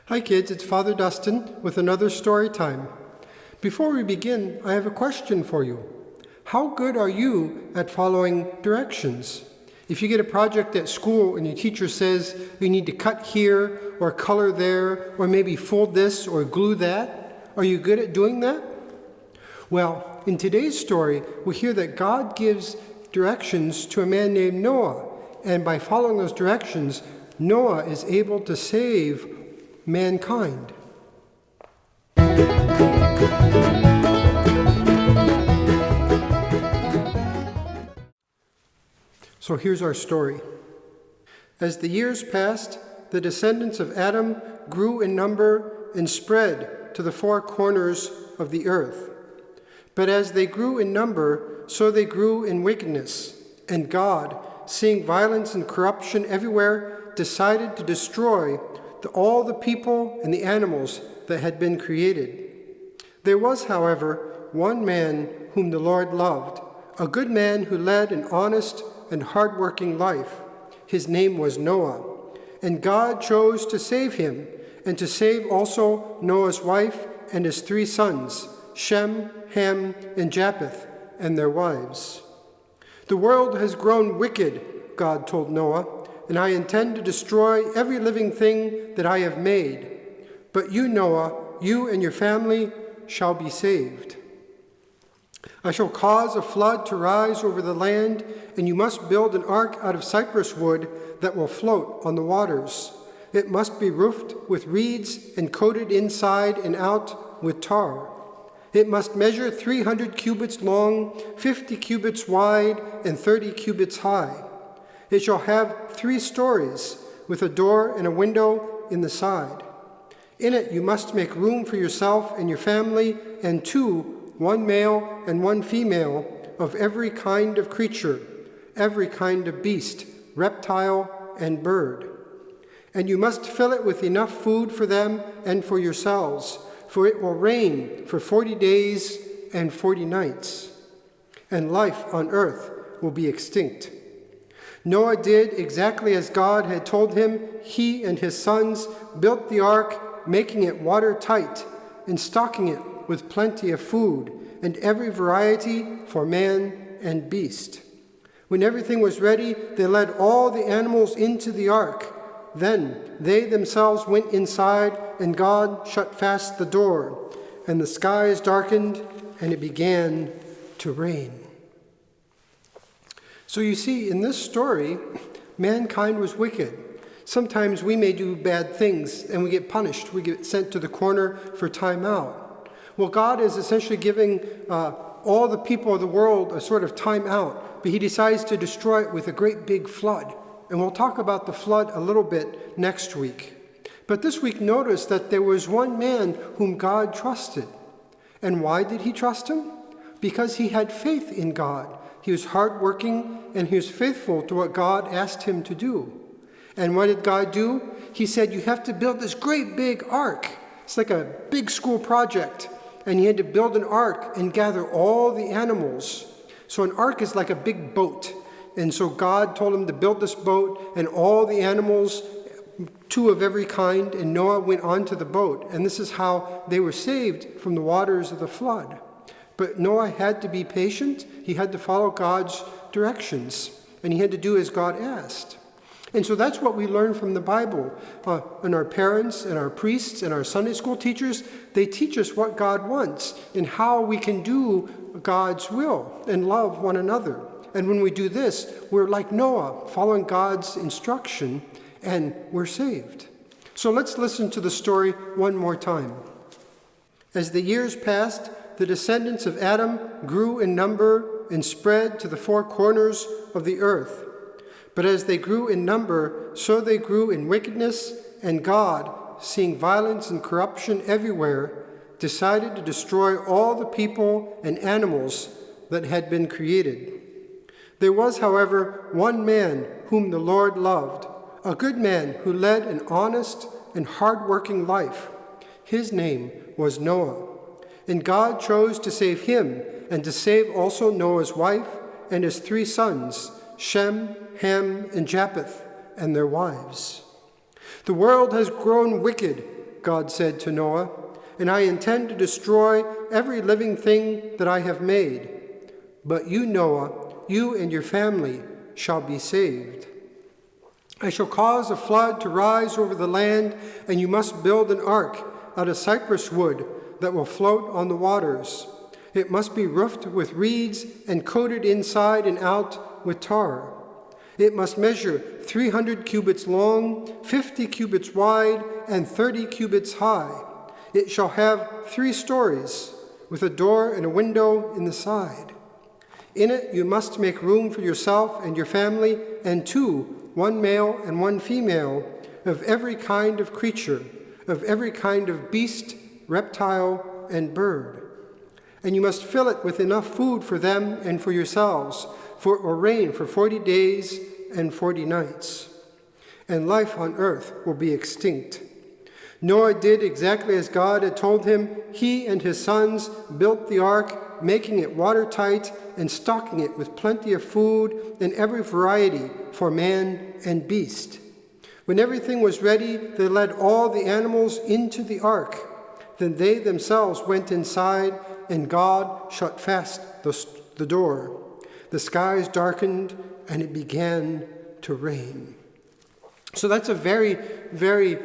Hi kids, it's Father Dustin with another story time. Before we begin, I have a question for you. How good are you at following directions? If you get a project at school and your teacher says you need to cut here or color there or maybe fold this or glue that, are you good at doing that? Well, in today's story, we hear that God gives directions to a man named Noah, and by following those directions, Noah is able to save mankind. So here's our story. As the years passed, the descendants of Adam grew in number and spread to the four corners of the earth. But as they grew in number, so they grew in wickedness, and God, seeing violence and corruption everywhere, decided to destroy all the people and the animals that had been created. There was, however, one man whom the Lord loved, a good man who led an honest and hard-working life. His name was Noah, and God chose to save him, and to save also Noah's wife and his 3 sons, Shem, Ham, and Japheth, and their wives. The world has grown wicked, God told Noah, and I intend to destroy every living thing that I have made. But you, Noah, you and your family shall be saved. I shall cause a flood to rise over the land, and you must build an ark out of cypress wood that will float on the waters. It must be roofed with reeds and coated inside and out with tar. It must measure 300 cubits long, 50 cubits wide, and 30 cubits high. It shall have 3 stories, with a door and a window in the side. In it you must make room for yourself and your family, and 2, 1 male and 1 female, of every kind of creature, every kind of beast, reptile, and bird. And you must fill it with enough food for them and for yourselves, for it will rain for 40 days and 40 nights, and life on earth will be extinct. Noah did exactly as God had told him. He and his sons built the ark, making it watertight and stocking it with plenty of food and every variety for man and beast. When everything was ready, they led all the animals into the ark. Then they themselves went inside, and God shut fast the door, and the skies darkened, and it began to rain. So you see, in this story, mankind was wicked. Sometimes we may do bad things and we get punished. We get sent to the corner for time out. Well, God is essentially giving all the people of the world a sort of time out, but he decides to destroy it with a great big flood. And we'll talk about the flood a little bit next week. But this week, notice that there was one man whom God trusted. And why did he trust him? Because he had faith in God. He was hardworking, and he was faithful to what God asked him to do. And what did God do? He said, you have to build this great big ark. It's like a big school project. And he had to build an ark and gather all the animals. So an ark is like a big boat. And so God told him to build this boat, and all the animals, 2 of every kind, and Noah went onto the boat. And this is how they were saved from the waters of the flood. But Noah had to be patient. He had to follow God's directions, and he had to do as God asked. And so that's what we learn from the Bible. And our parents and our priests and our Sunday school teachers, they teach us what God wants and how we can do God's will and love one another. And when we do this, we're like Noah, following God's instruction, and we're saved. So let's listen to the story one more time. As the years passed, the descendants of Adam grew in number and spread to the 4 corners of the earth. But as they grew in number, so they grew in wickedness, and God, seeing violence and corruption everywhere, decided to destroy all the people and animals that had been created. There was, however, one man whom the Lord loved, a good man who led an honest and hard-working life. His name was Noah. And God chose to save him, and to save also Noah's wife and his 3 sons, Shem, Ham, and Japheth, and their wives. The world has grown wicked, God said to Noah, and I intend to destroy every living thing that I have made. But you, Noah, you and your family shall be saved. I shall cause a flood to rise over the land, and you must build an ark out of cypress wood that will float on the waters. It must be roofed with reeds and coated inside and out with tar. It must measure 300 cubits long, 50 cubits wide, and 30 cubits high. It shall have 3 stories, with a door and a window in the side. In it you must make room for yourself and your family, and 2, one male and one female, of every kind of creature, of every kind of beast, reptile, and bird. And you must fill it with enough food for them and for yourselves, for it will rain for 40 days and 40 nights. And life on earth will be extinct. Noah did exactly as God had told him. He and his sons built the ark, making it watertight and stocking it with plenty of food and every variety for man and beast. When everything was ready, they led all the animals into the ark. Then they themselves went inside, and God shut fast the door. The skies darkened, and it began to rain. So that's a very, very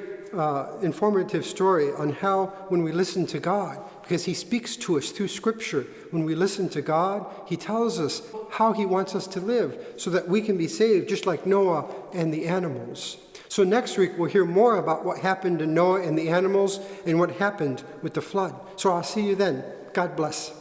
informative story on how, when we listen to God, because he speaks to us through Scripture, when we listen to God, he tells us how he wants us to live so that we can be saved, just like Noah and the animals. So next week, we'll hear more about what happened to Noah and the animals and what happened with the flood. So I'll see you then. God bless.